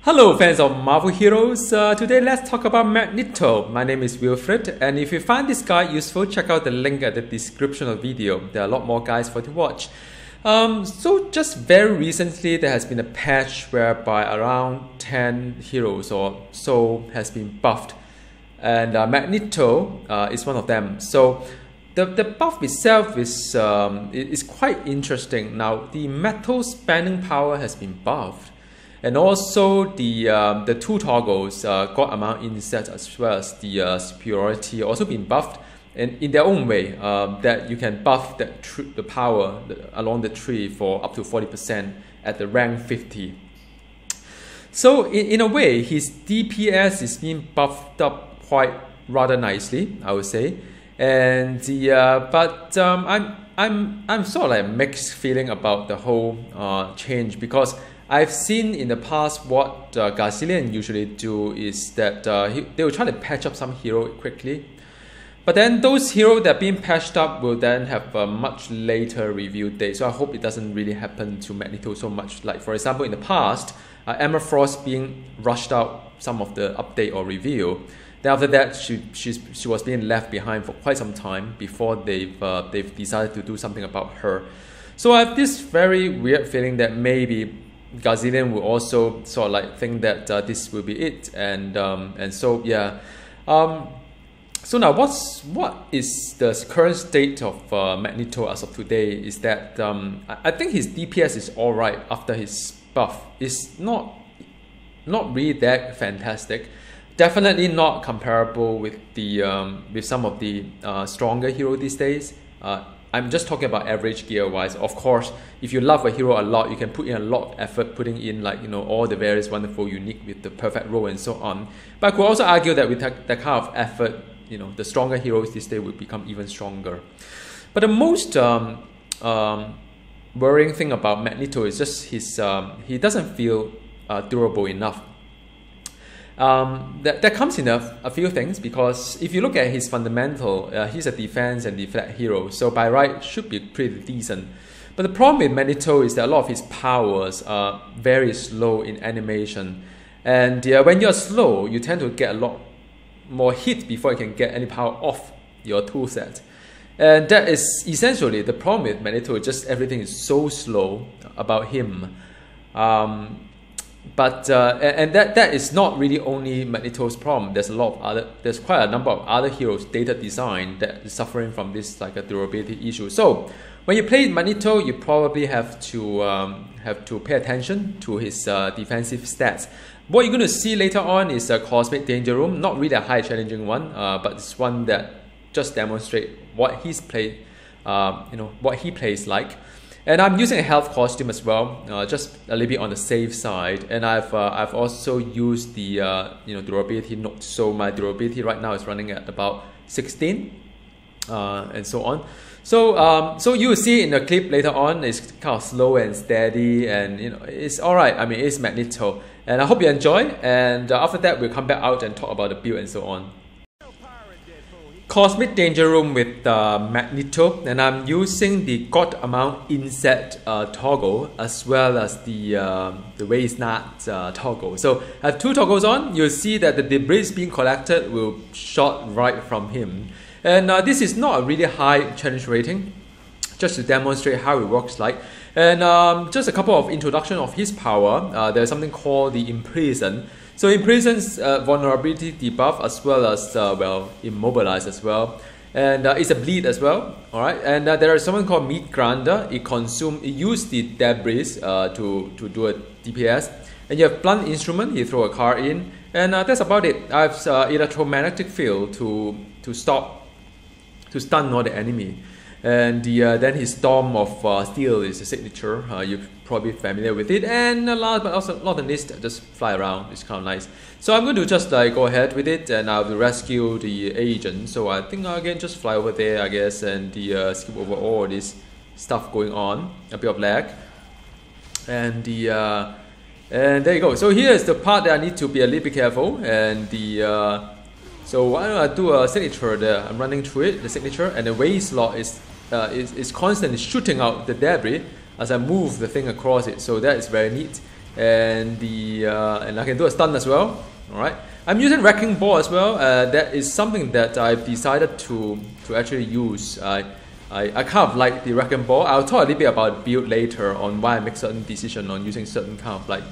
Hello fans of Marvel heroes, today let's talk about Magneto. My name is Wilfred, and if you find this guide useful, check out the link at the description of the video. There are a lot more guides for you to watch. So just very recently there has been a patch whereby around 10 heroes or so has been buffed, and Magneto is one of them. So the buff itself is quite interesting. Now the metal spanning power has been buffed. And also the two toggles, God Amount Inset as well as the superiority also been buffed in their own way, that you can buff the power along the tree for up to 40% at the rank 50. So in a way, his DPS is being buffed up quite rather nicely, I would say. And I'm sort of like mixed feeling about the whole change, because I've seen in the past what Gazillion usually do is that they will try to patch up some hero quickly, but then those heroes that are being patched up will then have a much later review date. So I hope it doesn't really happen to Magneto so much. Like for example, in the past, Emma Frost being rushed out some of the update or review. Then after that, she was being left behind for quite some time before they've decided to do something about her. So I have this very weird feeling that maybe Gazillion will also sort of like think that this will be it, and so yeah. So now what is the current state of Magneto as of today is that I think his DPS is alright after his buff. It's not really that fantastic. Definitely not comparable with the with some of the stronger hero these days. I'm just talking about average gear wise. Of course, if you love a hero a lot, you can put in a lot of effort putting in, like, you know, all the various wonderful unique with the perfect roll and so on. But I could also argue that with that kind of effort, you know, the stronger heroes this day would become even stronger. But the most worrying thing about Magneto is just his he doesn't feel durable enough. That comes in a few things, because if you look at his fundamental, he's a defense and deflect hero, so by right should be pretty decent. But the problem with Magneto is that a lot of his powers are very slow in animation, and when you're slow, you tend to get a lot more hit before you can get any power off your toolset. And that is essentially the problem with Magneto. Just everything is so slow about him. But that is not really only Magneto's problem. There's quite a number of other heroes' data design that is suffering from this, like a durability issue. So when you play Magneto, you probably have to pay attention to his defensive stats. What you're going to see later on is a Cosmic Danger Room, not really a high challenging one, but it's one that just demonstrates what he's played, what he plays like. And I'm using a health costume as well, just a little bit on the safe side. And I've also used the durability note. So my durability right now is running at about 16, and so on. So you will see in the clip later on, it's kind of slow and steady, and it's alright. I mean, it's Magneto, and I hope you enjoy. And after that, we'll come back out and talk about the build and so on. Cosmic Danger Room with Magneto, and I'm using the God Amount Inset toggle as well as the Waste Not toggle. So I have two toggles on. You'll see that the debris being collected will shot right from him, and this is not a really high challenge rating, just to demonstrate how it works like. And just a couple of introduction of his power. There's something called the Imprison. So Imprison's vulnerability debuff as well as immobilize as well, and it's a bleed as well. All right, and there is something called Meat Grinder. It uses the debris to do a DPS, and you have Blunt Instrument. You throw a card in, and that's about it. I have Electromagnetic Field to stun all the enemy. And then his Storm of Steel is a signature. You're probably familiar with it. And last but also not the least, just fly around. It's kind of nice. So I'm going to just go ahead with it, and I'll rescue the agent. So I think I can just fly over there, I guess, and skip over all this stuff going on. A bit of lag. And there you go. So here's the part that I need to be a little bit careful. And so why don't I do a signature there? I'm running through it, the signature, and the waste slot is constantly shooting out the debris as I move the thing across it. So that is very neat. and and I can do a stun as well. All right. I'm using Wrecking Ball as well. That is something that I've decided to actually use. I kind of like the Wrecking Ball. I'll talk a little bit about build later on why I make certain decision on using certain kind of like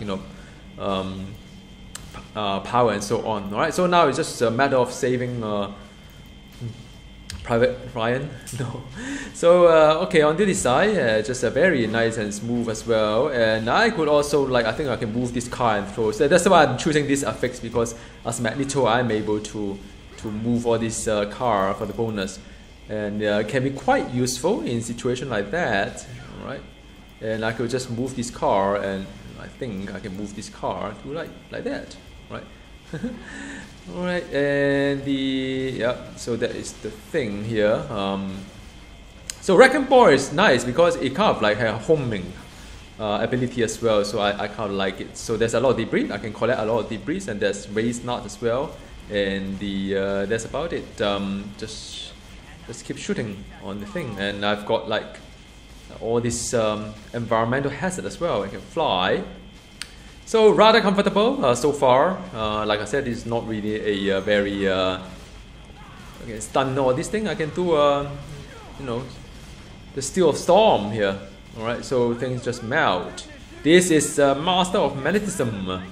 power and so on. All right. So now it's just a matter of saving Private Ryan. No. So okay, on this side, just a very nice and smooth as well. And I could also I think I can move this car and throw. So that's why I'm choosing this affix, because as Magneto, I'm able to move all this car for the bonus, and can be quite useful in situation like that. All right. And I could just move this car, and I think I can move this car to like that, right? Alright, and so that is the thing here. So Wrecking Ball is nice because it kind of like has a homing ability as well, so I kind of like it. So there's a lot of debris, I can collect a lot of debris, and there's raised knot as well, and that's about it. Just keep shooting on the thing, and I've got like all this environmental hazard as well. I can fly. So rather comfortable so far. Like I said, it's not really a very stun or this thing. I can do the Steel of Storm here. All right, so things just melt. This is Master of Magnetism,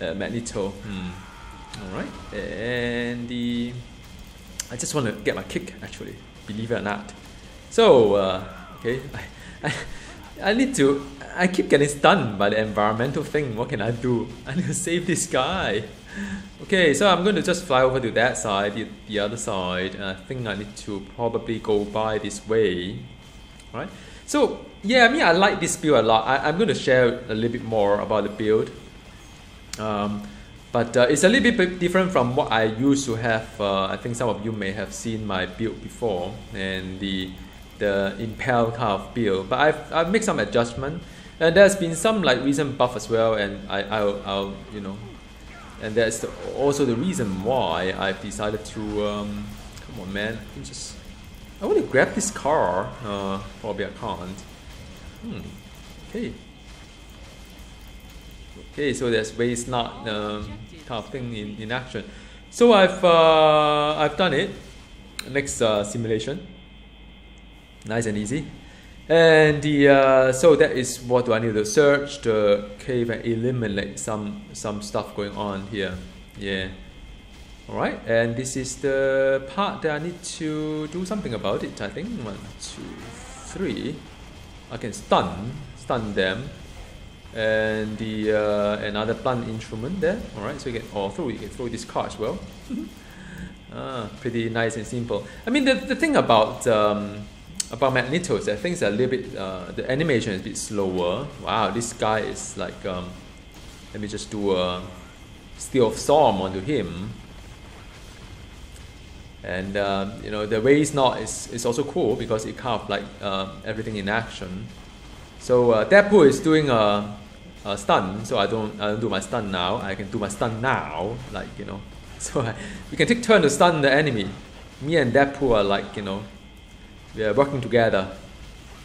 Magneto. All right, and I just want to get my kick actually, believe it or not. So okay, I keep getting stunned by the environmental thing. What can I do? I need to save this guy. Okay, so I'm going to just fly over to that side, the other side, and I think I need to probably go by this way. Right? So yeah, I mean, I like this build a lot. I'm going to share a little bit more about the build. But it's a little bit different from what I used to have. I think some of you may have seen my build before, and the Impel kind of build. But I've made some adjustment. And there's been some like recent buff as well, and I'll and that's also the reason why I've decided to come on, man, I want to grab this car. Probably I can't. Okay, so there's waste not kind of thing in action. So I've done it. Next simulation, nice and easy. And so that is what do I need to search the cave and eliminate some stuff going on here. Yeah. All right, and this is the part that I need to do something about it. I think 1, 2, 3. I can stun them, and another blunt instrument there. All right, so you can throw this car as well. Pretty nice and simple. I mean, the thing about Magneto is that things are a little bit, the animation is a bit slower. Wow, this guy is like, let me just do a Steel of Storm onto him. And the raised knot is also cool because it kind of like everything in action. So Deadpool is doing a stun, so I don't do my stun now. I can do my stun now, like So we can take turn to stun the enemy. Me and Deadpool are like we are working together,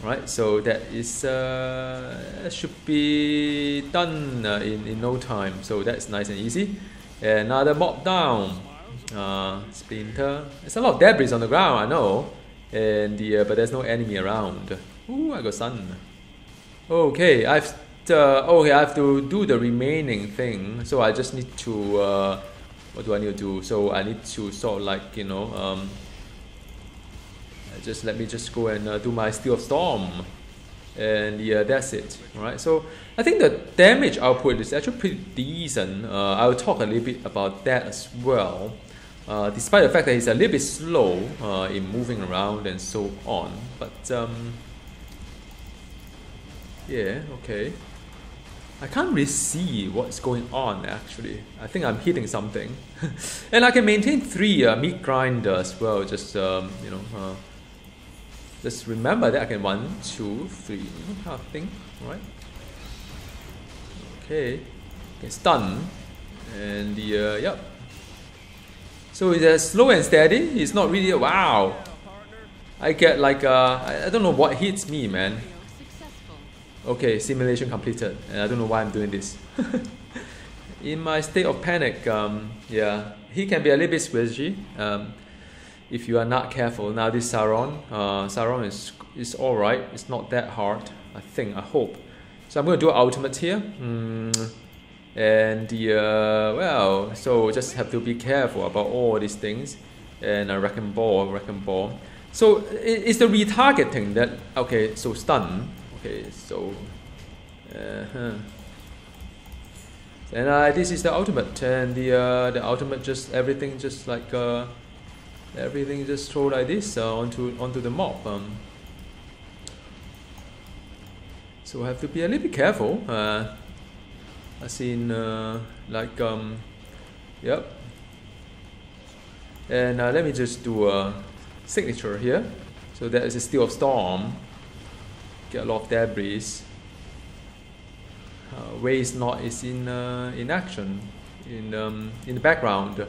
right? So that is should be done in no time. So that's nice and easy. Another mob down. Splinter. There's a lot of debris on the ground, I know, and but there's no enemy around. Ooh, I got sun. Okay, I have to do the remaining thing. So I just need to what do I need to do? So I need to sort of like just let me just go and do my Steel of Storm, and that's it. All right. So I think the damage output is actually pretty decent. I'll talk a little bit about that as well. Despite the fact that he's a little bit slow in moving around and so on, but yeah, okay. I can't really see what's going on actually. I think I'm hitting something, and I can maintain 3 meat grinder as well. Just just remember that I can 1, 2, 3 kind of thing, right? Okay, can stun, and yep. So it's slow and steady. It's not really wow. I get like I don't know what hits me, man. Okay, simulation completed. And I don't know why I'm doing this. In my state of panic, yeah, he can be a little bit squishy if you are not careful. Now this Sauron, Sauron is all right. It's not that hard, I think. I hope. So I'm going to do ultimate here, and well, so just have to be careful about all these things. And a wrecking ball. So it's the retargeting that okay. So stun. Okay, so. And this is the ultimate, and the ultimate just everything just like everything just throw like this onto the mob. So I have to be a little bit careful. I seen like yep. And let me just do a signature here. So there is a Steel of Storm. Get a lot of debris. Waste Knot is in action in the background.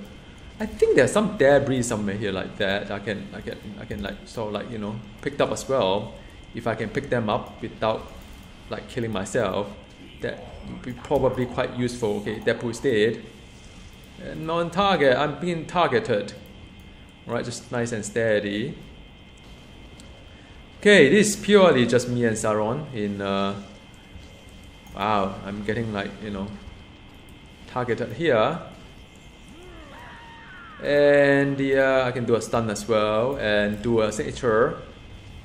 I think there's some debris somewhere here like that. I can like sort of like, you know, picked up as well. If I can pick them up without like killing myself, that would be probably quite useful. Okay, Deadpool is dead. And on target, I'm being targeted. Right, just nice and steady. Okay, this is purely just me and Sauron in. Wow, I'm getting like, you know, targeted here. And I can do a stun as well and do a signature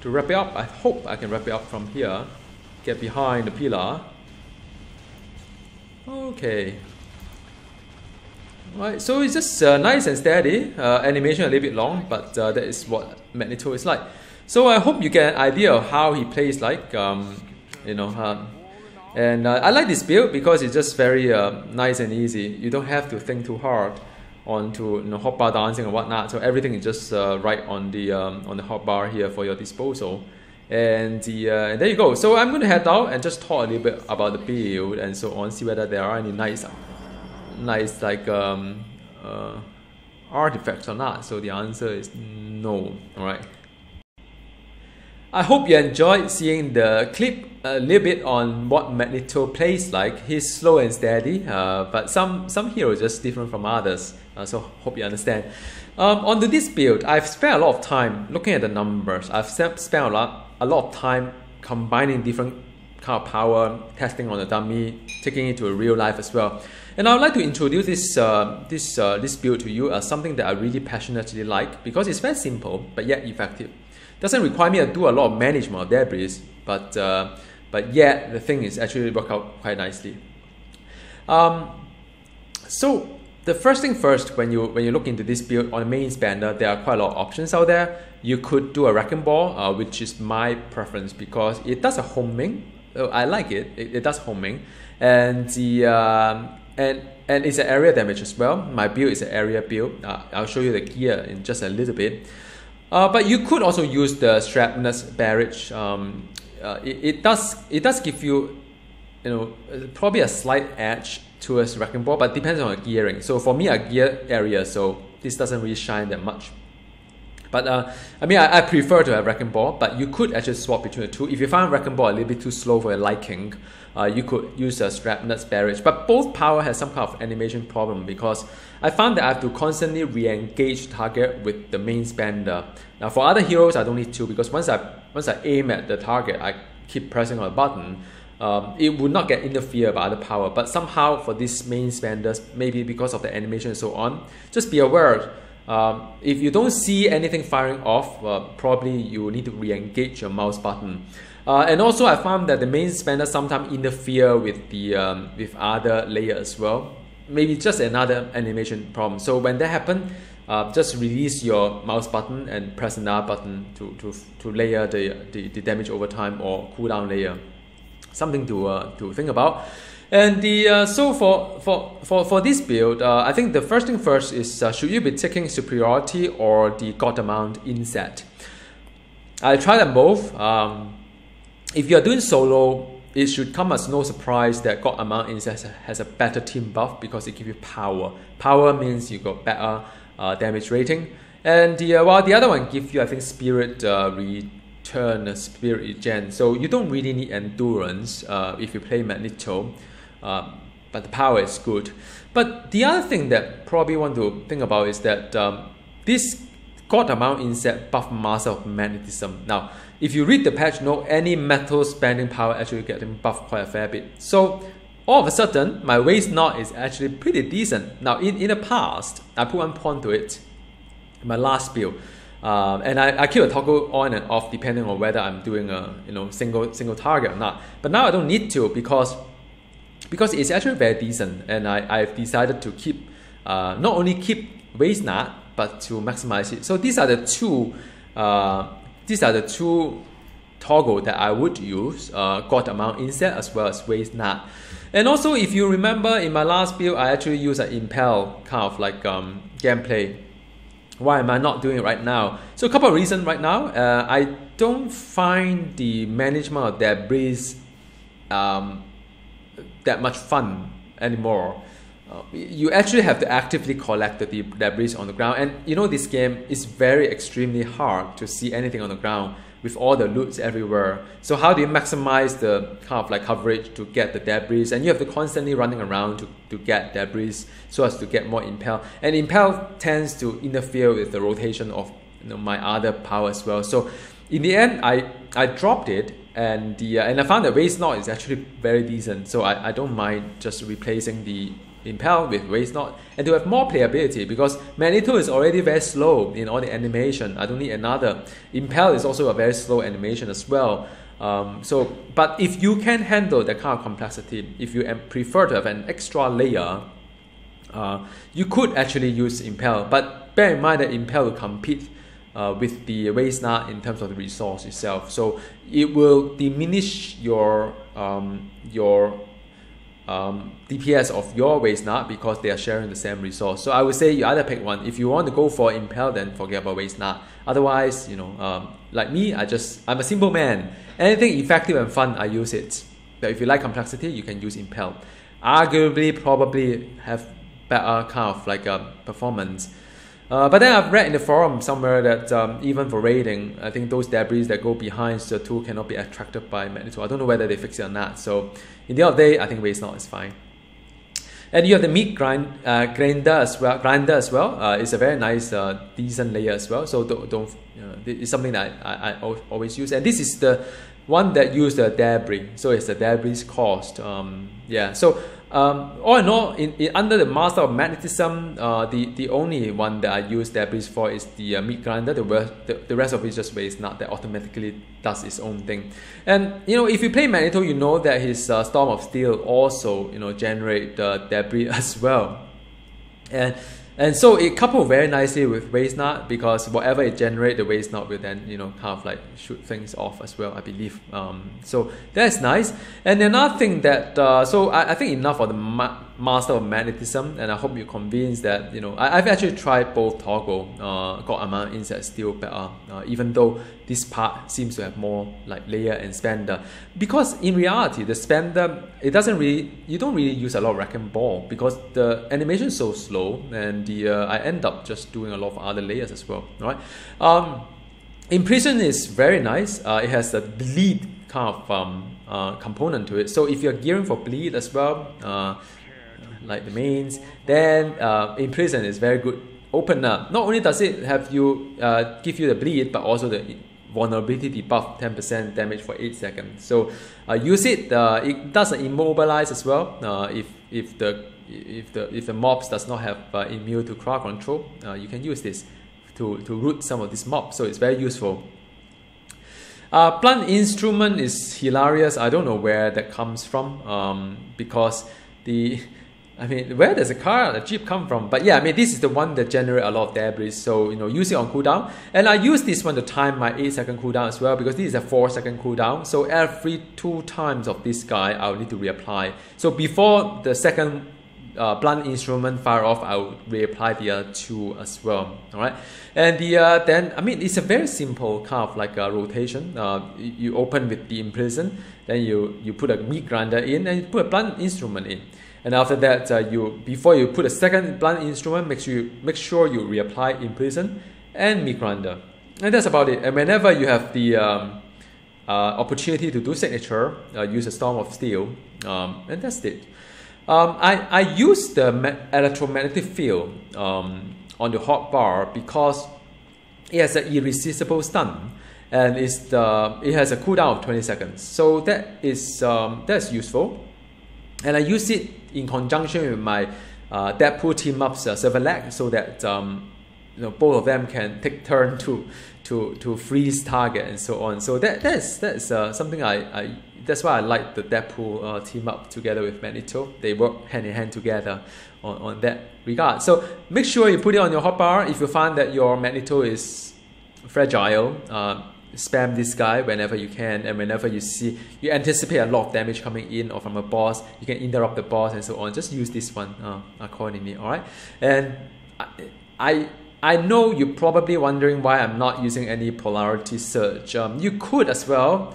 to wrap it up. I hope I can wrap it up from here. Get behind the pillar. Okay. Right, so it's just nice and steady. Animation a little bit long, but that is what Magneto is like. So I hope you get an idea of how he plays like, you know. And I like this build because it's just very nice and easy. You don't have to think too hard onto, you know, hotbar dancing and whatnot. So everything is just right on the hotbar here for your disposal. And there you go. So I'm going to head out and just talk a little bit about the build and so on. See whether there are any nice like artifacts or not. So the answer is no. All right. I hope you enjoyed seeing the clip a little bit on what Magneto plays like. He's slow and steady, but some heroes just different from others. So hope you understand. Onto this build, I've spent a lot of time looking at the numbers. I've spent a lot of time combining different kind of power, testing on the dummy, taking it to a real life as well. And I would like to introduce this build to you as something that I really passionately like because it's very simple but yet effective. Doesn't require me to do a lot of management of debris, but yet the thing is actually work out quite nicely. So the first thing first, when you look into this build on the main spender, there are quite a lot of options out there. You could do a wrecking ball, which is my preference because it does a homing. I like it. It does homing, and and it's an area damage as well. My build is an area build. I'll show you the gear in just a little bit. But you could also use the Shrapnel's Barrage. It does give you, you know, probably a slight edge towards Wrecking Ball, but depends on the gearing. So for me, a gear area, so this doesn't really shine that much. But I mean, I prefer to have Wrecking Ball, but you could actually swap between the two. If you find Wrecking Ball a little bit too slow for your liking, you could use a Shrapnel's Barrage. But both power has some kind of animation problem because I found that I have to constantly re-engage target with the main spender. Now for other heroes, I don't need to because once I aim at the target, I keep pressing on the button. It would not get interfered by other power. But somehow for these main spenders, maybe because of the animation and so on, just be aware. If you don't see anything firing off, probably you need to re-engage your mouse button. And also I found that the main spender sometimes interfere with the with other layers as well. Maybe just another animation problem. So when that happens, just release your mouse button and press another button to layer the damage over time or cooldown layer. Something to think about. And so for this build, I think the first thing first is should you be taking superiority or the God Amount inset? I tried them both. If you are doing solo, it should come as no surprise that God Amount inset has a better team buff because it gives you power. Power means you got better damage rating. And while the other one gives you, I think, Spirit turn a spirit regen. So you don't really need endurance if you play Magneto, but the power is good. But the other thing that probably want to think about is that this God Amount Insect buff Master of Magnetism. Now, if you read the patch note, any metal spending power actually getting buffed quite a fair bit. So all of a sudden, my waist knot is actually pretty decent. Now, in the past, I put one pawn to it in my last build. And I keep a toggle on and off depending on whether I'm doing a single target or not. But now I don't need to because it's actually very decent, and I've decided to keep not only keep waist knot but to maximize it. So these are the two toggle that I would use, God Amount Insect as well as waist knot. And also, if you remember, in my last build I actually used an impel kind of like gameplay. Why am I not doing it right now? So a couple of reasons right now. I don't find the management of debris that much fun anymore. You actually have to actively collect the debris on the ground, and this game is very extremely hard to see anything on the ground with all the loots everywhere. So how do you maximize the kind of like coverage to get the debris? And you have to constantly running around to get debris so as to get more impel. And impel tends to interfere with the rotation of my other power as well. So in the end, I dropped it, and I found that waist knot is actually very decent. So I don't mind just replacing the impel with waist knot, and to have more playability, because Magneto is already very slow in all the animation. I don't need another. Impel is also a very slow animation as well. But if you can handle that kind of complexity, if you prefer to have an extra layer, you could actually use impel. But bear in mind that impel will compete with the waist knot in terms of the resource itself. So it will diminish your DPS of your waist knot because they are sharing the same resource. So I would say you either pick one. If you want to go for impel, then forget about waist knot. Otherwise, like me, I'm a simple man. Anything effective and fun, I use it. But if you like complexity, you can use impel. Arguably, probably have better kind of like performance. But then I've read in the forum somewhere that even for raiding, I think those debris that go behind the tool cannot be attracted by Magneto. I don't know whether they fix it or not. So in the end of the day, I think waist knot is fine. And you have the meat grinder as well. It's a very nice, decent layer as well. So don't it's something that I always use. And this is the one that uses the debris. So it's the debris cost. Yeah. So all in all, under the Master of Magnetism, the only one that I use debris for is the meat grinder. The rest of it is just waist knot that automatically does its own thing. And if you play Magneto, you know that his Storm of Steel also generate debris as well. And so it coupled very nicely with waist knot, because whatever it generates, the waist knot will then kind of like shoot things off as well, I believe. So that's nice. And another thing that so I think enough of the Master of Magnetism, and I hope you're convinced that I've actually tried both toggle. God Amount Insect still better, even though this part seems to have more like layer and spender, because in reality the spender, you don't really use a lot of wrecking ball because the animation is so slow, and I end up just doing a lot of other layers as well, right? Imprison is very nice. It has a bleed kind of component to it. So if you're gearing for bleed as well, like the mains, then Imprison is very good opener. Not only does it have you give you the bleed, but also the vulnerability debuff, 10% damage for 8 seconds. So use it. It does immobilize as well. If the mobs does not have immune to crowd control, you can use this to root some of these mobs. So it's very useful. Blunt Instrument is hilarious. I don't know where that comes from, because where does a jeep come from? But yeah, this is the one that generates a lot of debris. So use it on cooldown. And I use this one to time my 8-second cooldown as well, because this is a 4-second cooldown. So every 2 times of this guy, I'll need to reapply. So before the second blunt instrument fire off, I will reapply the other 2 as well. All right. And then it's a very simple kind of like a rotation. You open with the Imprison, then you put a meat grinder in, and you put a blunt instrument in. And after that, before you put a second blunt instrument, make sure you reapply Imprison and meat grinder. And that's about it. And whenever you have the opportunity to do signature, use a Storm of Steel, and that's it. I use the electromagnetic field on the hotbar because it has an irresistible stun, and it has a cooldown of 20 seconds. So that's useful, and I use it in conjunction with my Deadpool team ups server lag, so that both of them can take turn to freeze target and so on. So that's something that's why I like the Deadpool team up together with Magneto. They work hand in hand together on that regard. So make sure you put it on your hotbar. If you find that your Magneto is fragile, spam this guy whenever you can, and whenever you anticipate a lot of damage coming in or from a boss, you can interrupt the boss and so on. Just use this one accordingly. All right, and I know you're probably wondering why I'm not using any polarity surge. You could as well,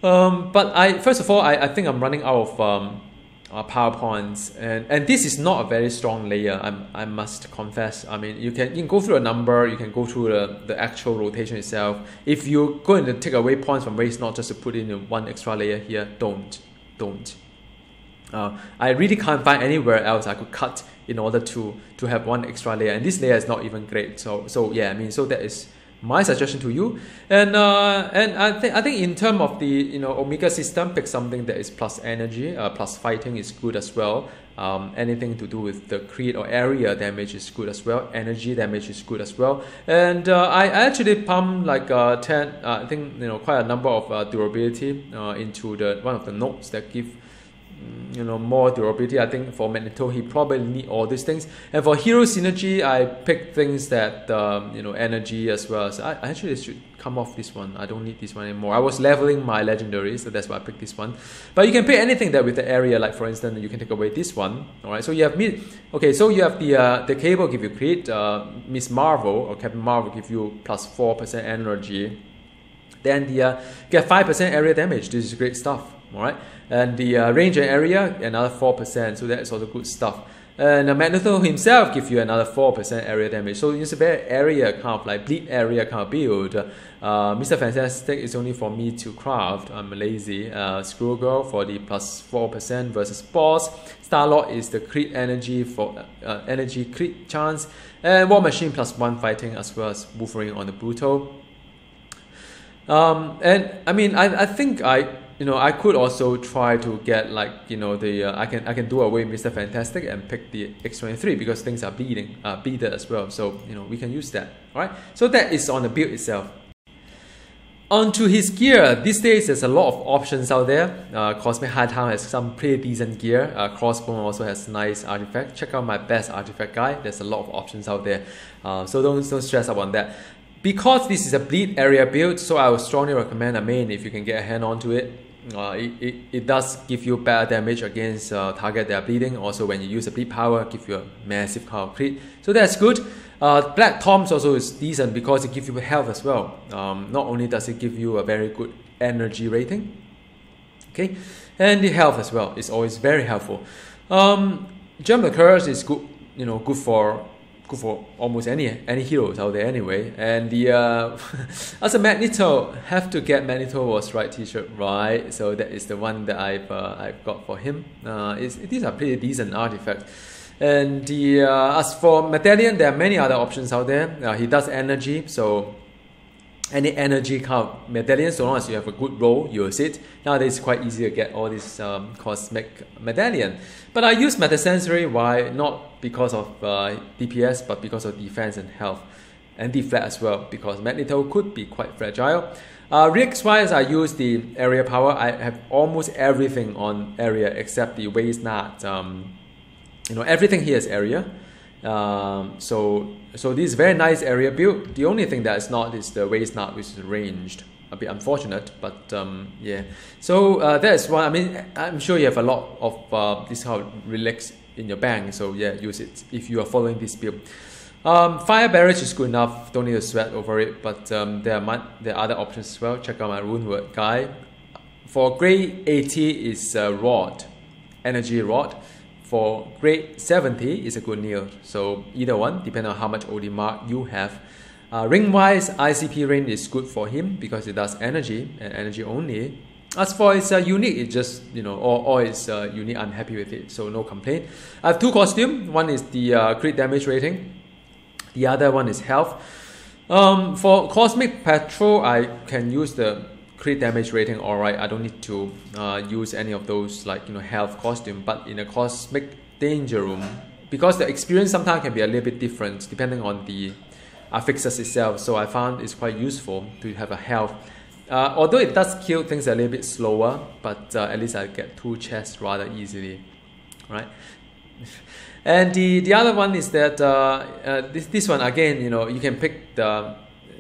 but first of all, I think I'm running out of power points, and this is not a very strong layer. I must confess. I mean, you can go through a number, you can go through the actual rotation itself. If you're going to take away points from race, not just to put in one extra layer here, don't. I really can't find anywhere else I could cut in order to have one extra layer, and this layer is not even great. So yeah, I mean, so that is my suggestion to you. And I think in terms of the Omega system, pick something that is plus energy, plus fighting is good as well. Anything to do with the crit or area damage is good as well. Energy damage is good as well. And I actually pump like 10, I think quite a number of durability into one of the nodes that give more durability. I think for Magneto, he probably need all these things. And for hero synergy, I pick things that energy as well. So I actually should come off this one. I don't need this one anymore. I was leveling my legendary, so that's why I picked this one. But you can pick anything that with the area, like for instance, you can take away this one. All right. So you have so you have the cable give you crit. Miss Marvel or Captain Marvel give you plus 4% energy. Then get 5% area damage. This is great stuff. All right, and the range and area another 4%, so that's also good stuff. And Magneto himself gives you another 4% area damage, so it's a very area kind of like bleed area kind of build. Mr. Fantastic is only for me to craft. I'm lazy. Screw Girl for the plus 4% versus boss. Star-Lord is the crit energy for energy crit chance, and War Machine plus 1 fighting as well as Wolverine on the brutal. And I mean, I think I could also try to get like I can do away with Mr. Fantastic and pick the X-23 because things are bleeded as well. So we can use that. All right. So that is on the build itself. Onto his gear. These days there's a lot of options out there. Cosmic Hightown has some pretty decent gear. Crossbone also has nice artifact. Check out my best artifact guide. There's a lot of options out there. So don't stress about that. Because this is a bleed area build, so I would strongly recommend a main if you can get a hand onto it. It does give you better damage against target that are bleeding. Also, when you use a bleed power, give you a massive kind of crit. So that's good. Black Toms also is decent because it gives you health as well. Not only does it give you a very good energy rating, okay, and the health as well is always very helpful. Gem the Curse is good, good for almost any heroes out there anyway. And as a Magneto, have to get Magneto was right t-shirt, right? So that is the one that I've got for him. These are pretty decent artifacts. And as for Medallion, there are many other options out there. He does energy, so any energy kind of medallion, so long as you have a good roll, you'll use it. Nowadays it's quite easy to get all this cosmic medallion. But I use Metasensory. Why? Not because of DPS, but because of defense and health. And deflat as well, because Magneto could be quite fragile. Rex-wise, I use the area power. I have almost everything on area except the waist knot. Everything here is area. So this is very nice area build. The only thing that is not is the waist knot, which is ranged. A bit unfortunate, but yeah. So that is one. I mean, I'm sure you have a lot of this kind of relics in your bank. So yeah, use it if you are following this build. Fire barrage is good enough. Don't need to sweat over it. But there are other options as well. Check out my rune word guide. For grade 80 is rod, energy rod. For grade 70 is a Gungnir. So either one, depending on how much OD mark you have. Ring wise, ICP ring is good for him because it does energy and energy only. As for its unique, it just, all its unique, I'm happy with it, so no complaint. I have two costumes. One is the crit damage rating, the other one is health. For Cosmic Patrol, I can use the crit damage rating, alright. I don't need to use any of those health costume. But in a Cosmic Danger Room, because the experience sometimes can be a little bit different depending on the affixes itself, so I found it's quite useful to have a health. Although it does kill things a little bit slower, but at least I get 2 chests rather easily, right? And the other one is that this one again, you can pick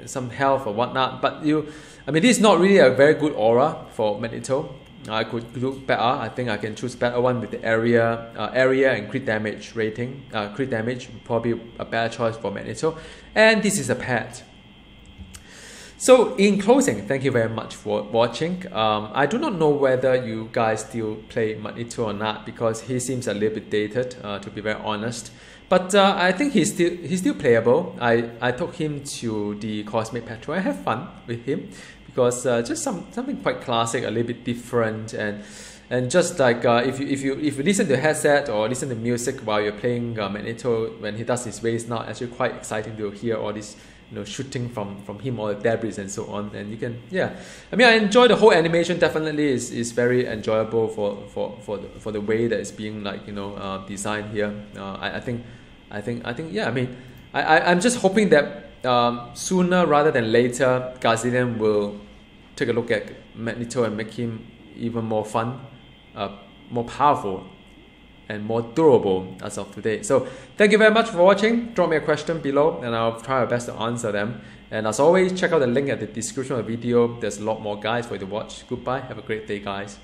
some health or whatnot, but this is not really a very good aura for Magneto. I could do better. I think I can choose better one with the area and crit damage rating. Crit damage probably a better choice for Magneto. And this is a pet. So in closing, thank you very much for watching. I do not know whether you guys still play Magneto or not, because he seems a little bit dated, to be very honest. But I think he's still playable. I took him to the Cosmic Patrol. I have fun with him because just something quite classic, a little bit different, and just like if you listen to the headset or listen to music while you're playing Magneto when he does his race, now actually quite exciting to hear all this shooting from him, all the debris and so on. And you can, I enjoy the whole animation. Definitely is very enjoyable for the way that it's being designed here. I'm just hoping that sooner rather than later, Gazillion will take a look at Magneto and make him even more fun, more powerful, and more durable as of today. So thank you very much for watching. Drop me a question below and I'll try my best to answer them. And as always, check out the link at the description of the video. There's a lot more guys for you to watch. Goodbye. Have a great day, guys.